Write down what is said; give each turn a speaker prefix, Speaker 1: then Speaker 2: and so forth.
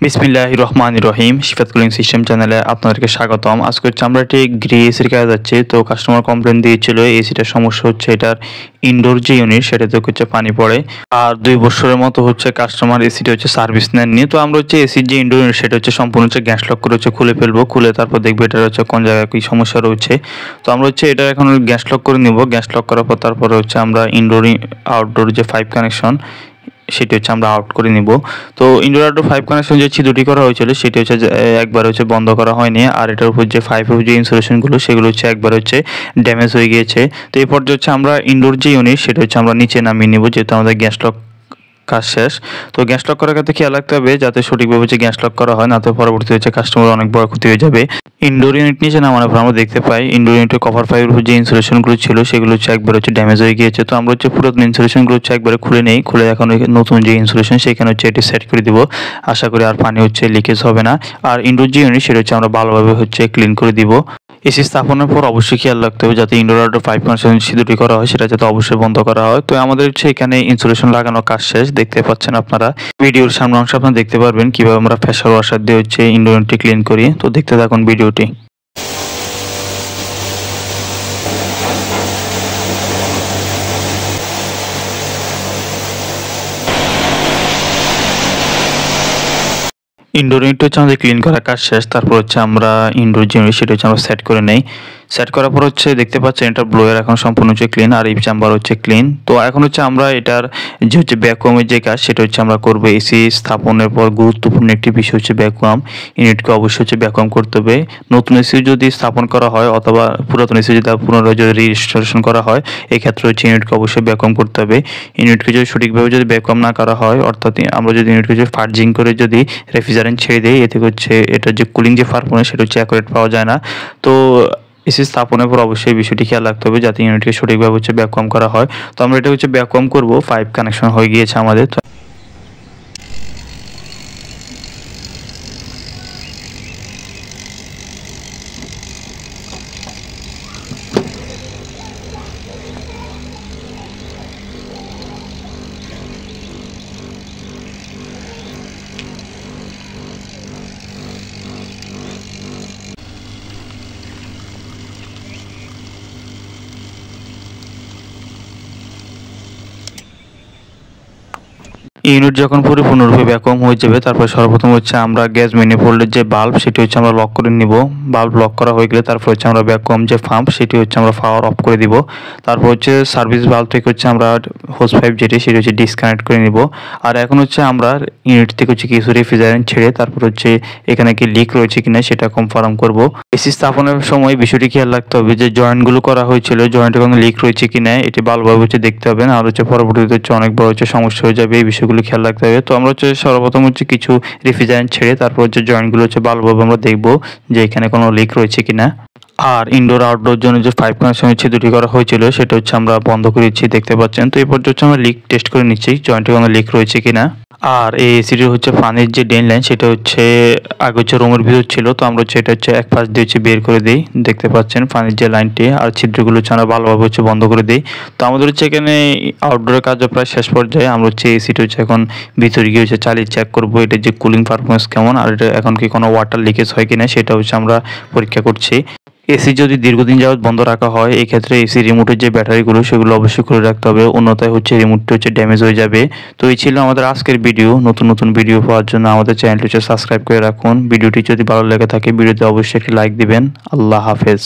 Speaker 1: বিসমিল্লাহির রহমানির রহিম। Shifat cooling system চ্যানেলে আপনাদেরকে স্বাগতম। আজকে হচ্ছে আমরা একটি গ্রে এসির কাজ যাচ্ছি। তো কাস্টমার কমপ্লেন দিয়েছিল এসিটার সমস্যা হচ্ছে এটার ইনডোর যে ইউনিট সেটাতে হচ্ছে পানি পড়ে, আর 2 বছরের মতো হচ্ছে কাস্টমার এসিটা হচ্ছে সার্ভিস নেননি। তো আমরা হচ্ছে এসির যে ইনডোর ইউনিট সেটা হচ্ছে সম্পূর্ণ হচ্ছে গ্যাস লক করে হচ্ছে খুলে ফেলবো, খুলে তারপর দেখবো এটা হচ্ছে কোন জায়গায় কি সমস্যা রয়েছে। তো আমরা হচ্ছে এটা এখন গ্যাস লক করে নিব। গ্যাস লক করার পর তারপরে হচ্ছে আমরা ইনডোর আউটডোর যে 5 কানেকশন সেটি হচ্ছে আমরা আউট করে নিব। তো ইনডোর আউটডোর 5 কানেকশন যে ছিদ্রটি করা হয়েছিল সেটি হচ্ছে একবার হচ্ছে বন্ধ করা হয়নি, আর এটার উপর যে 5 এর যে ইনসুলেশনগুলো সেগুলো হচ্ছে একবার হচ্ছে ড্যামেজ হয়ে গিয়েছে। তো এই পর্যায়ে হচ্ছে আমরা ইনডোর যে ইউনিট সেটা হচ্ছে আমরা নিচে নামিয়ে নিব, যেহেতু আমাদের গ্যাস লক কাজ শেষ। তো গ্যাস লক করার ক্ষেত্রে খেয়াল রাখতে হবে যাতে সঠিকভাবে যে গ্যাস লক করা হয়, না তো পরবর্তী হচ্ছে কাস্টমার অনেক বড় ক্ষতি হয়ে যাবে। ইনডোর ইউনিট নিচে নামানোর পর আমরা দেখতে পাই ইনডোর ইউনিটের কভার ফাইবার যে ইনসুলেশনগুলো ছিল সেগুলো হচ্ছে একবার হচ্ছে ড্যামেজ হয়ে গিয়েছে। তো আমরা হচ্ছে পুরাতন ইনসুলেশনগুলো হচ্ছে একবারে খুলে নেই, খুলে এখন নতুন যে ইনসুলেশন সেখানে হচ্ছে এটি সেট করে দিব। আশা করি আর পানি হচ্ছে লিকেজ হবে না। আর ইনডোর যে ইউনিট সেটা হচ্ছে আমরা ভালোভাবে হচ্ছে ক্লিন করে দিব। এসি স্থাপনের পর অবশ্যই খেয়াল রাখতে হবে যাতে ইনডোর আউটডোর 5 কানেকশন দুটি করা হয় সেটা যাতে অবশ্যই বন্ধ করা হয়। তো আমাদের হচ্ছে এখানে ইনসুলেশন লাগানোর কাজ শেষ, দেখতে পাচ্ছেন আপনারা। ভিডিওর সামনে অংশ আপনারা দেখতে পারবেন কিভাবে আমরা প্রেসার ওয়াশার দিয়ে হচ্ছে ইনডোর ইউনিটটি ক্লিন করি। তো দেখতে থাকুন ভিডিওটি। ইনডোর ইউনিট হচ্ছে আমাদের ক্লিন করার কাজ শেষ। তারপর হচ্ছে আমরা ইনডোর যে ইউনিট সেটা হচ্ছে আমরা সেট করে নেই। সেট করার পর হচ্ছে দেখতে পাচ্ছেন এটা ব্লোয়ার এখন সম্পূর্ণ হচ্ছে ক্লিন, আর এই চেম্বার হচ্ছে ক্লিন। তো এখন হচ্ছে আমরা এটার যে হচ্ছে ভ্যাকুয়ামের যে কাজ সেটা হচ্ছে আমরা করবো। এসি স্থাপনের পর গুরুত্বপূর্ণ একটি বিষয় হচ্ছে ভ্যাকুয়াম। ইউনিটকে অবশ্যই হচ্ছে ভ্যাকুয়াম করতে হবে। নতুন এসি যদি স্থাপন করা হয় অথবা পুরাতন এসি যদি পুনরায় যদি রেজিস্ট্রেশন করা হয়, এই ক্ষেত্রে হচ্ছে ইউনিটকে অবশ্যই ভ্যাকুয়াম করতে হবে। ইউনিটকে যদি সঠিকভাবে যদি ভ্যাকুয়াম না করা হয়, অর্থাৎ আমরা যদি ইউনিটকে যদি ফার্জিং করে যদি রেফ্রিজারেন্ট ছেড়ে দিই, এতে হচ্ছে এটার যে কুলিং যে পারফরম্যান্স সেটা হচ্ছে অ্যাকুরেট পাওয়া যায় না। তো এসি স্থাপনের পর অবশ্যই বিষয়টি খেয়াল রাখতে হবে যাতে ইউনিটকে সঠিকভাবে হচ্ছে ভ্যাকুয়াম করা হয়। তো আমরা এটা হচ্ছে ভ্যাকুয়াম করব। 5 কানেকশন হয়ে গিয়েছে আমাদের। ইউনিট যখন পরিপূর্ণরূপে ভ্যাকুয়াম হয়ে যাবে তারপর সর্বপ্রথম হচ্ছে আমরা গ্যাস ম্যানিফোল্ডের যে বাল্ব সেটি হচ্ছে আমরা লক করে নিব। বাল্ব লক করা হয়ে গেলে তারপর হচ্ছে আমরা ভ্যাকুয়াম যে পাম্প সেটি হচ্ছে আমরা পাওয়ার অফ করে দিব। তারপর হচ্ছে সার্ভিস বাল্ব থেকে হচ্ছে আমরা হোস পাইপ যেটি সেটি হচ্ছে ডিসকানেক্ট করে নিব। আর এখন হচ্ছে আমরা ইউনিট থেকে হচ্ছে কিছু রেফ্রিজারেন্ট ছেড়ে তারপর হচ্ছে এখানে কি লিক রয়েছে কিনা সেটা কনফার্ম করব। এসি স্থাপনের সময় বিষয়টি খেয়াল রাখতে হবে যে জয়েন্টগুলো করা হয়েছিল জয়েন্টে কোনো লিক রয়েছে কিনা এটি ভালোভাবে হচ্ছে দেখতে হবে, না আর হচ্ছে পরবর্তীতে হচ্ছে অনেক বড় হচ্ছে সমস্যা হয়ে যাবে। এই বিষয়গুলো খেয়াল রাখতে হবে। তো আমরা হচ্ছে সর্বপ্রথম হচ্ছে কিছু রেফ্রিজারেন্ট ছেড়ে তারপর হচ্ছে জয়েন্টগুলো হচ্ছে ভালোভাবে আমরা দেখবো যে এখানে কোনো লিক রয়েছে কিনা। আর ইনডোর আউটডোর জন্য যে 5 কানেকশন হচ্ছে দুটি করা হয়েছিল সেটা হচ্ছে আমরা বন্ধ করে দিচ্ছি, দেখতে পাচ্ছেন। তো এই পর্যায়ে হচ্ছে আমরা লিক টেস্ট করে নিচ্ছি জয়েন্টে কোনো লিক রয়েছে কিনা। আর এই এসিটির হচ্ছে পানির যে ড্রেন লাইন সেটা হচ্ছে আগে হচ্ছে রুমের ভিতর ছিল, তো আমরা হচ্ছে এটা হচ্ছে এক পাশ দিয়ে হচ্ছে বের করে দিই, দেখতে পাচ্ছেন পানির যে লাইনটি আর ছিদ্রগুলো হচ্ছে আমরা ভালোভাবে হচ্ছে বন্ধ করে দিই। তো আমাদের হচ্ছে এখানে আউটডোরের কাজও প্রায় শেষ পর্যায়ে। আমরা হচ্ছে এসিটা হচ্ছে এখন ভিতরে গিয়ে হচ্ছে চালিয়ে চেক করবো এটার যে কুলিং পারফরমেন্স কেমন, আর এটা এখন কি কোনো ওয়াটার লিকেজ হয় কিনা সেটা হচ্ছে আমরা পরীক্ষা করছি। এসি যদি দীর্ঘদিন যাবত বন্ধ রাখা হয় এই ক্ষেত্রে এসি রিমোটের যে ব্যাটারিগুলো সেগুলো অবশ্যই খুলে রাখতে হবে, অন্যথায় হচ্ছে রিমোটটা হচ্ছে ড্যামেজ হয়ে যাবে। তো এই ছিল আমাদের আজকের ভিডিও। নতুন নতুন ভিডিও পাওয়ার জন্য আমাদের চ্যানেলটি হচ্ছে সাবস্ক্রাইব করে রাখুন। ভিডিওটি যদি ভালো লেগে থাকে ভিডিওতে অবশ্যই একটি লাইক দিবেন। আল্লাহ হাফেজ।